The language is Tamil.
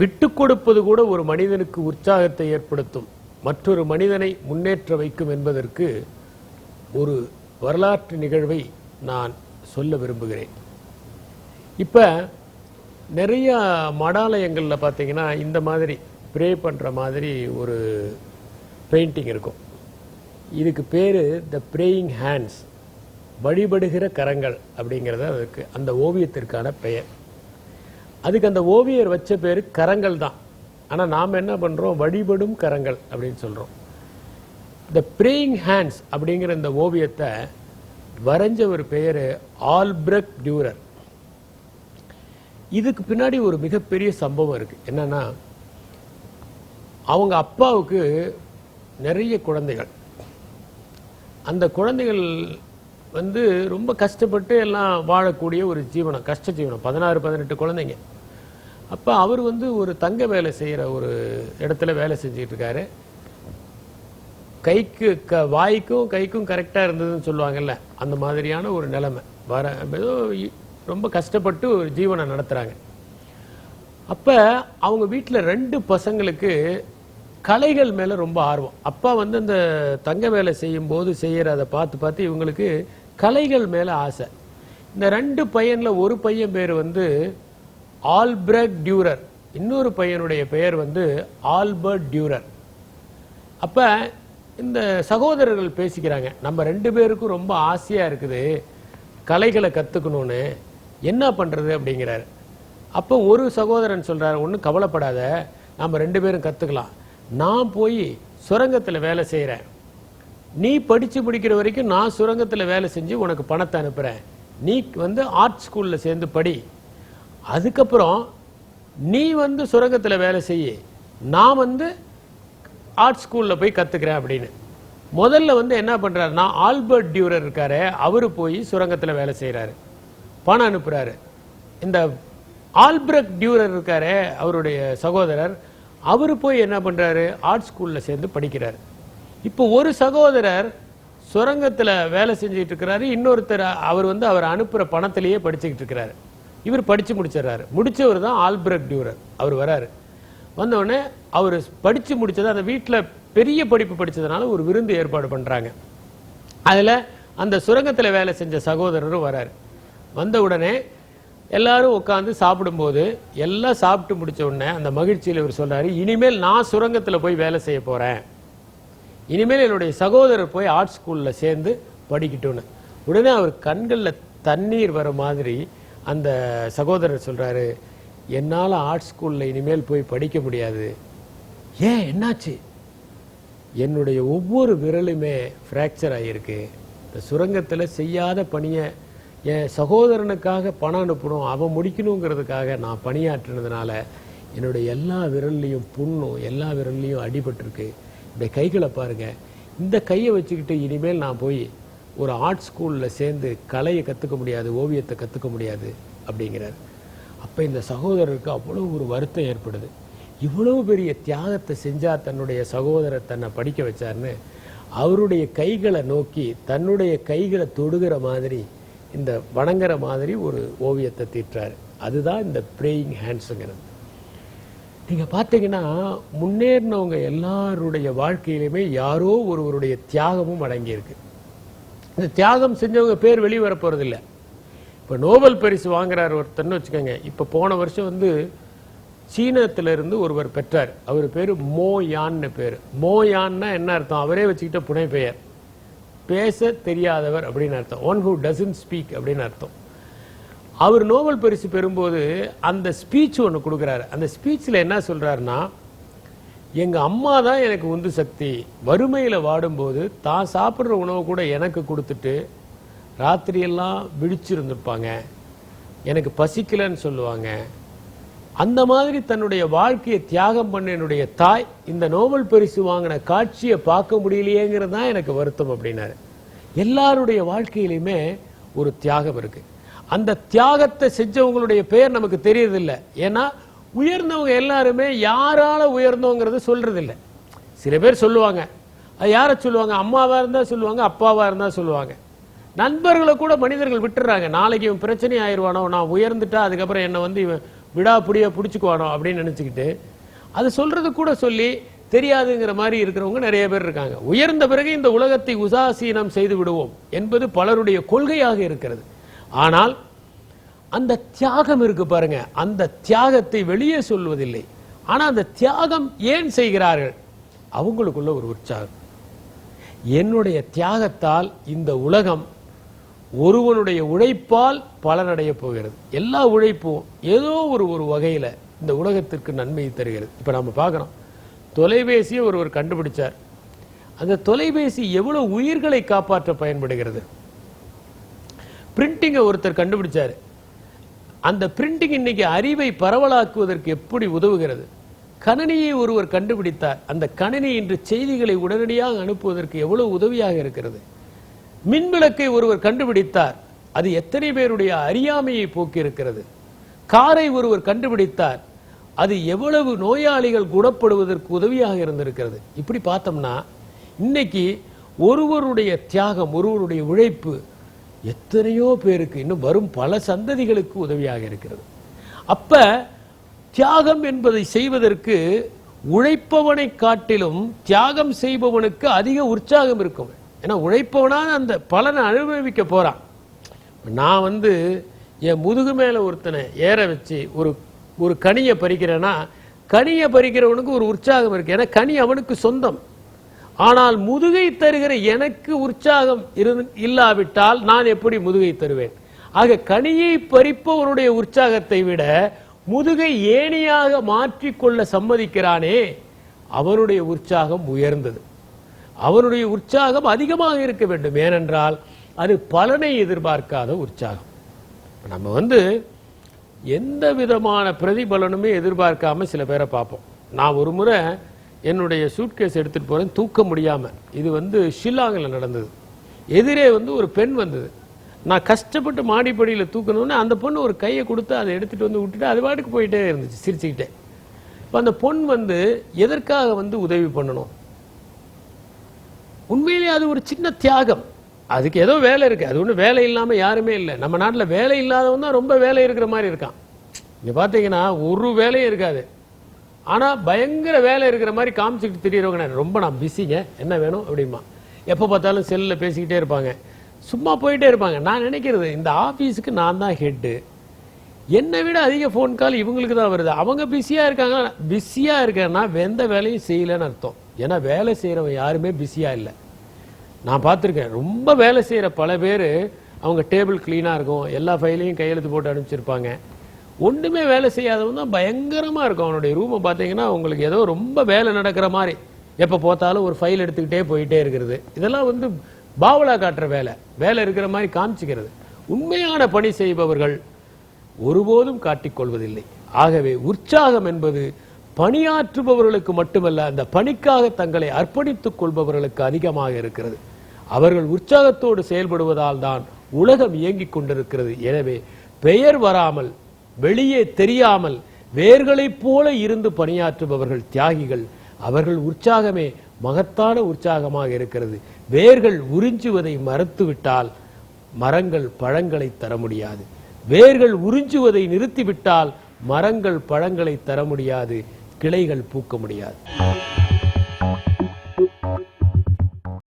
விட்டு கொடுப்பது கூட ஒரு மனிதனுக்கு உற்சாகத்தை ஏற்படுத்தும், மற்றொரு மனிதனை முன்னேற்ற வைக்கும் என்பதற்கு ஒரு வரலாற்று நிகழ்வை நான் சொல்ல விரும்புகிறேன். இப்ப நிறைய மடாலயங்கள்ல பார்த்தீங்கன்னா இந்த மாதிரி ப்ரே பண்ற மாதிரி ஒரு பெயிண்டிங் இருக்கும். இதுக்கு பேரு த பிரேயிங் ஹேண்ட்ஸ், வழிபடுகிற கரங்கள் அப்படிங்கிறது அதுக்கு அந்த ஓவியத்திற்கான பெயர். அதுக்கு அந்த ஓவியர் வச்ச பேரு கரங்கள் தான். ஆனா நாம என்ன பண்றோம், வழிபடும் கரங்கள் அப்படின்னு சொல்றோம். த பிரேயிங் ஹேண்ட்ஸ் அப்படிங்கிற இந்த ஓவியத்தை வரைஞ்ச ஒரு பெயரு ஆல்பிரக்ட் டியூரர். இதுக்கு பின்னாடி ஒரு மிகப்பெரிய சம்பவம் இருக்கு. என்னன்னா, அவங்க அப்பாவுக்கு நிறைய குழந்தைகள். அந்த குழந்தைகள் வந்து ரொம்ப கஷ்டப்பட்டு எல்லாம் வாழக்கூடிய ஒரு ஜீவனம், கஷ்ட ஜீவனம், 16-18 குழந்தைங்க. அப்ப அவர் வந்து ஒரு தங்க வேலை செய்யற ஒரு இடத்துல வேலை செஞ்சுட்டு இருக்காரு. கைக்கு வாய்க்கும் கைக்கும் கரெக்டா இருந்ததுன்னு சொல்லுவாங்கல்ல, அந்த மாதிரியான ஒரு நிலைமை. ஏதோ ரொம்ப கஷ்டப்பட்டு ஒரு ஜீவனை நடத்துறாங்க. அப்ப அவங்க வீட்டுல 2 பசங்களுக்கு கலைகள் மேல ரொம்ப ஆர்வம். அப்பா வந்து அந்த தங்க வேலை செய்யும் போது செய்யறத பார்த்து இவங்களுக்கு கலைகள் மேல ஆசை. இந்த 2 பையன்ல ஒரு பையன் பேர் வந்து ஆல்பிரக்ட் டியூரர், இன்னொரு பையனுடைய பெயர் வந்து ஆல்பர்ட் டியூரர். அப்ப இந்த சகோதரர்கள் பேசிக்கிறாங்க, நம்ம 2 பேருக்கும் ரொம்ப ஆசையா இருக்குது கலைகளை கத்துக்கணும்னு, என்ன பண்றது அப்படிங்கிறாரு. அப்போ ஒரு சகோதரன் சொல்றாரு, ஒன்றும் கவலைப்படாத, நம்ம 2 பேரும் கத்துக்கலாம். நான் போய் சுரங்கத்தில் வேலை செய்யறேன், நீ படிச்சு முடிக்கிற வரைக்கும் நான் சுரங்கத்தில் வேலை செஞ்சு உனக்கு பணத்தை அனுப்புறேன். நீ வந்து ஆர்ட் ஸ்கூல்ல சேர்ந்து படி, அதுக்கப்புறம் நீ வந்து சுரங்கத்தில் வேலை செய்ய, நான் வந்து ஆர்ட் ஸ்கூல்ல போய் கத்துக்கிறேன் அப்படின்னு. முதல்ல வந்து என்ன பண்றாருன்னா, ஆல்பர்ட் டியூரர் இருக்காரு, அவரு போய் சுரங்கத்துல வேலை செய்யறாரு, பணம் அனுப்புறாரு. இந்த ஆல்பிரக்ட் டியூரர் இருக்காரு, அவருடைய சகோதரர், அவரு போய் என்ன பண்றாரு, ஆர்ட் ஸ்கூல்ல சேர்ந்து படிக்கிறாரு. இப்போ ஒரு சகோதரர் சுரங்கத்துல வேலை செஞ்சுட்டு இருக்கிறாரு, இன்னொருத்தர் அவர் வந்து அவர் அனுப்புற பணத்திலேயே படிச்சுக்கிட்டு இருக்கிறாரு. இவர் படிச்சு முடிச்சிடறாரு. முடிச்சவர் தான் ஆல்பிரக்ட் டியூரர். அவர் வராரு. வந்தவுடனே அவர் படிச்சு முடிச்சது, அந்த வீட்டில் பெரிய படிப்பு படிச்சதுனால ஒரு விருந்து ஏற்பாடு பண்றாங்க. அதுல அந்த சுரங்கத்தில் வேலை செஞ்ச சகோதரரும் வராரு. வந்த உடனே எல்லாரும் உட்காந்து சாப்பிடும்போது, எல்லாம் சாப்பிட்டு முடிச்ச உடனே அந்த மகிழ்ச்சியில் இவர் சொல்றாரு, இனிமேல் நான் சுரங்கத்தில் போய் வேலை செய்ய போறேன், இனிமேல் என்னுடைய சகோதரர் போய் ஆர்ட் ஸ்கூல்ல சேர்ந்து படிக்கட்டும்னு. உடனே அவர் கண்கள்ல தண்ணீர் வர மாதிரி அந்த சகோதரர் சொல்றாரு, என்னால ஆர்ட் ஸ்கூல்ல இனிமேல் போய் படிக்க முடியாது. ஏன், என்னாச்சு? என்னுடைய ஒவ்வொரு விரலுமே பிராக்சர் ஆகியிருக்கு. இந்த சுரங்கத்துல செய்யாத பணியை என் சகோதரனுக்காக பணம் அனுப்பணும், அவன் முடிக்கணுங்கிறதுக்காக நான் பணியாற்றினதுனால என்னுடைய எல்லா விரல்லையும் புண்ணும், எல்லா விரல்லையும் அடிபட்டிருக்கு. இந்த கைகளை பாருங்க, இந்த கையை வச்சுக்கிட்டு இனிமேல் நான் போய் ஒரு ஆர்ட் ஸ்கூல்ல சேர்ந்து கலையை கத்துக்க முடியாது, ஓவியத்தை கத்துக்க முடியாது அப்படிங்கிறார். அப்ப இந்த சகோதரருக்கு அவ்வளவு ஒரு வருத்தம் ஏற்படுது. இவ்வளவு பெரிய தியாகத்தை செஞ்சா தன்னுடைய சகோதரர் தன்னை படிக்க வச்சார்னு அவருடைய கைகளை நோக்கி தன்னுடைய கைகளை தொடுகிற மாதிரி, இந்த வணங்குற மாதிரி ஒரு ஓவியத்தை தீட்டுறாரு. அதுதான் இந்த பிரேயிங் ஹேண்ட்ஸுங்கிறது. நீங்க பாத்தீங்கன்னா, முன்னேறினவங்க எல்லாருடைய வாழ்க்கையிலுமே யாரோ ஒருவருடைய தியாகமும் அடங்கி இருக்கு. இந்த தியாகம் செஞ்சவங்க பேர் வெளியே வர போறது இல்லை. இப்ப நோபல் பரிசு வாங்குறாரு ஒருத்தர்னு வச்சுக்கோங்க. இப்ப போன வருஷம் வந்து சீனத்திலிருந்து ஒருவர் பெற்றார். அவர் பேரு மோ யான்னு பேரு. மோ யான்னா என்ன அர்த்தம்? அவரே வச்சுக்கிட்ட புனை பெயர், பேச தெரியாதவர் அப்படின்னு அர்த்தம். ஒன் ஹூ டசன்ட் ஸ்பீக் அப்படின்னு அர்த்தம். அவர் நோபல் பரிசு பெறும்போது அந்த ஸ்பீச் ஒன்று கொடுக்குறாரு. அந்த ஸ்பீச்சில் என்ன சொல்றாருன்னா, எங்க அம்மா தான் எனக்கு உந்து சக்தி. வறுமையில வாடும்போது தான் சாப்பிட்ற உணவு கூட எனக்கு கொடுத்துட்டு ராத்திரியெல்லாம் விழிச்சிருந்துருப்பாங்க, எனக்கு பசிக்கலன்னு சொல்லுவாங்க. அந்த மாதிரி தன்னுடைய வாழ்க்கையை தியாகம் பண்ண என்னுடைய தாய் இந்த நோபல் பரிசு வாங்கின காட்சியை பார்க்க முடியலையேங்கிறது தான் எனக்கு வருத்தம் அப்படின்னாரு. எல்லாருடைய வாழ்க்கையிலுமே ஒரு தியாகம் இருக்கு. அந்த தியாகத்தை செஞ்சவங்களுடைய பெயர் நமக்கு தெரியறதில்லை. ஏன்னா உயர்ந்தவங்க எல்லாருமே யாரால உயர்ந்தவங்கிறத சொல்றது இல்லை. சில பேர் சொல்லுவாங்க, அது யாரை சொல்லுவாங்க? அம்மாவா இருந்தா சொல்லுவாங்க, அப்பாவா இருந்தா சொல்லுவாங்க. நண்பர்களை கூட மனிதர்கள் விட்டுறாங்க. நாளைக்கு இவன் பிரச்சனை ஆயிடுவானோ, நான் உயர்ந்துட்டா அதுக்கப்புறம் என்னை வந்து இவன் விடாப்புடியா பிடிச்சுக்குவானோ அப்படின்னு நினைச்சுக்கிட்டு அது சொல்றது கூட சொல்லி தெரியாதுங்கிற மாதிரி இருக்கிறவங்க நிறைய பேர் இருக்காங்க. உயர்ந்த பிறகு இந்த உலகத்தை உதாசீனம் செய்து விடுவோம் என்பது பலருடைய கொள்கையாக இருக்கிறது. ஆனால் அந்த தியாகம் இருக்கு பாருங்க, அந்த தியாகத்தை வெளியே சொல்வதில்லை. ஆனா அந்த தியாகம் ஏன் செய்கிறார்கள்? அவங்களுக்குள்ள ஒரு உற்சாகம். என்னுடைய தியாகத்தால் இந்த உலகம் ஒருவனுடைய உழைப்பால் பலனடைய போகிறது. எல்லா உழைப்பும் ஏதோ ஒரு வகையில இந்த உலகத்திற்கு நன்மையை தருகிறது. இப்ப நம்ம பார்க்கிறோம், தொலைபேசியை ஒருவர் கண்டுபிடிச்சார். அந்த தொலைபேசி எவ்வளவு உயிர்களை காப்பாற்ற பயன்படுகிறது. பிரிண்டிங்கை ஒருத்தர் கண்டுபிடிச்சார். அந்த பிரிண்டிங் இன்னைக்கு அறிவை பரவலாக்குவதற்கு எப்படி உதவுகிறது. கணினியை ஒருவர் கண்டுபிடித்தார். அந்த கணினி இன்று செய்திகளை உடனடியாக அனுப்புவதற்கு எவ்வளவு உதவியாக இருக்கிறது. மின்விளக்கை ஒருவர் கண்டுபிடித்தார். அது எத்தனை பேருடைய அறியாமையை போக்கி இருக்கிறது. காரை ஒருவர் கண்டுபிடித்தார். அது எவ்வளவு நோயாளிகள் குணப்படுவதற்கு உதவியாக இருந்திருக்கிறது. இப்படி பார்த்தோம்னா இன்னைக்கு ஒருவருடைய தியாகம், ஒருவருடைய உழைப்பு எத்தனையோ பேருக்கு, இன்னும் வரும் பல சந்ததிகளுக்கு உதவியாக இருக்கிறது. அப்ப தியாகம் என்பதை செய்வதற்கு உழைப்பவனை காட்டிலும் தியாகம் செய்பவனுக்கு அதிக உற்சாகம் இருக்கும். ஏன்னா உழைப்பவனான அந்த பலனை அனுபவிக்க போறான். நான் என் முதுகு மேல ஒருத்தனை ஏற வச்சு ஒரு கனியை பறிக்கிறேன்னா, கனியை பறிக்கிறவனுக்கு ஒரு உற்சாகம் இருக்கு. ஏன்னா கனி அவனுக்கு சொந்தம். ஆனால் முதுகை தருகிற எனக்கு உற்சாகம் இல்லாவிட்டால் நான் எப்படி முதுகை தருவேன்? ஆக கனியை பறிப்பவனுடைய உற்சாகத்தை விட முதுகை ஏணியாக மாற்றிக்கொள்ள சம்மதிக்கிறானே, அவனுடைய உற்சாகம் உயர்ந்தது. அவனுடைய உற்சாகம் அதிகமாக இருக்க வேண்டும். ஏனென்றால் அது பலனை எதிர்பார்க்காத உற்சாகம். நம்ம எந்த விதமான பிரதிபலனுமே எதிர்பார்க்காம சில பேரை பார்ப்போம். நான் ஒரு முறை என்னுடைய சூட்கேஸ் எடுத்துட்டு போறேன், தூக்க முடியாம. இது ஷில்லாங்கில் நடந்தது. எதிரே ஒரு பெண் வந்தது. நான் கஷ்டப்பட்டு மாடிப்படியில் தூக்கணும்னு அந்த பொண்ணு ஒரு கையை கொடுத்து அதை எடுத்துட்டு விட்டுட்டு அது பாட்டுக்கு போயிட்டே இருந்துச்சு சிரிச்சுக்கிட்டே. இப்போ அந்த பொண் எதற்காக உதவி பண்ணணும்? உண்மையிலே அது ஒரு சின்ன தியாகம். அதுக்கு ஏதோ வேலை இருக்கு. அது ஒன்றும் வேலை இல்லாம யாருமே இல்லை. நம்ம நாட்டில் வேலை இல்லாதவன் தான் ரொம்ப வேலை இருக்கிற மாதிரி இருக்கான். இங்க பாத்தீங்கன்னா ஒரு வேலையும் இருக்காது. ஆனா பயங்கர வேலை இருக்கிற மாதிரி காமிச்சுக்கிட்டு திரியறவங்க ரொம்ப நான் பிஸிங்க, என்ன வேணும் அப்படிமா. எப்ப பார்த்தாலும் செல்ல பேசிக்கிட்டே இருப்பாங்க, சும்மா போயிட்டே இருப்பாங்க. நான் நினைக்கிறது, இந்த ஆபீஸுக்கு நான் தான் ஹெட்டு, என்னை விட அதிக போன் கால் இவங்களுக்கு தான் வருது. அவங்க பிஸியா இருக்காங்க. பிஸியா இருக்கேன்னா எந்த வேலையும் செய்யலன்னு அர்த்தம். ஏன்னா வேலை செய்யறவன் யாருமே பிஸியா இல்லை. நான் பார்த்துருக்கேன், ரொம்ப வேலை செய்யற பல பேர் அவங்க டேபிள் கிளீனா இருக்கும், எல்லா ஃபைலையும் கையெழுத்து போட்டு அனுப்பிச்சிருப்பாங்க. ஒண்ணுமே வேலை செய்யாதவன் தான் பயங்கரமா இருக்கும். அவனுடைய ரூமை பார்த்தீங்கன்னா உங்களுக்கு ஏதோ ரொம்ப வேலை நடக்கிற மாதிரி, எப்ப பார்த்தாலும் ஒரு ஃபைல் எடுத்துக்கிட்டே போயிட்டே இருக்கிறது. இதெல்லாம் பாவலா காட்டுற வேலை, வேலை இருக்கிற மாதிரி காமிச்சுக்கிறது. உண்மையான பணி செய்பவர்கள் ஒருபோதும் காட்டிக்கொள்வதில்லை. ஆகவே உற்சாகம் என்பது பணியாற்றுபவர்களுக்கு மட்டுமல்ல, அந்த பணிக்காக தங்களை அர்ப்பணித்துக் கொள்பவர்களுக்கு அதிகமாக இருக்கிறது. அவர்கள் உற்சாகத்தோடு செயல்படுவதால் தான் உலகம் இயங்கிக் கொண்டிருக்கிறது. எனவே பெயர் வராமல், வெளியே தெரியாமல் வேர்களைப் போல இருந்து பணியாற்றுபவர்கள் தியாகிகள். அவர்கள் உற்சாகமே மகத்தான உற்சாகமாக இருக்கிறது. வேர்கள் உறிஞ்சுவதை மறுத்துவிட்டால் மரங்கள் பழங்களை தர முடியாது. வேர்கள் உறிஞ்சுவதை நிறுத்திவிட்டால் மரங்கள் பழங்களை தர முடியாது, கிளைகள் பூக்க முடியாது.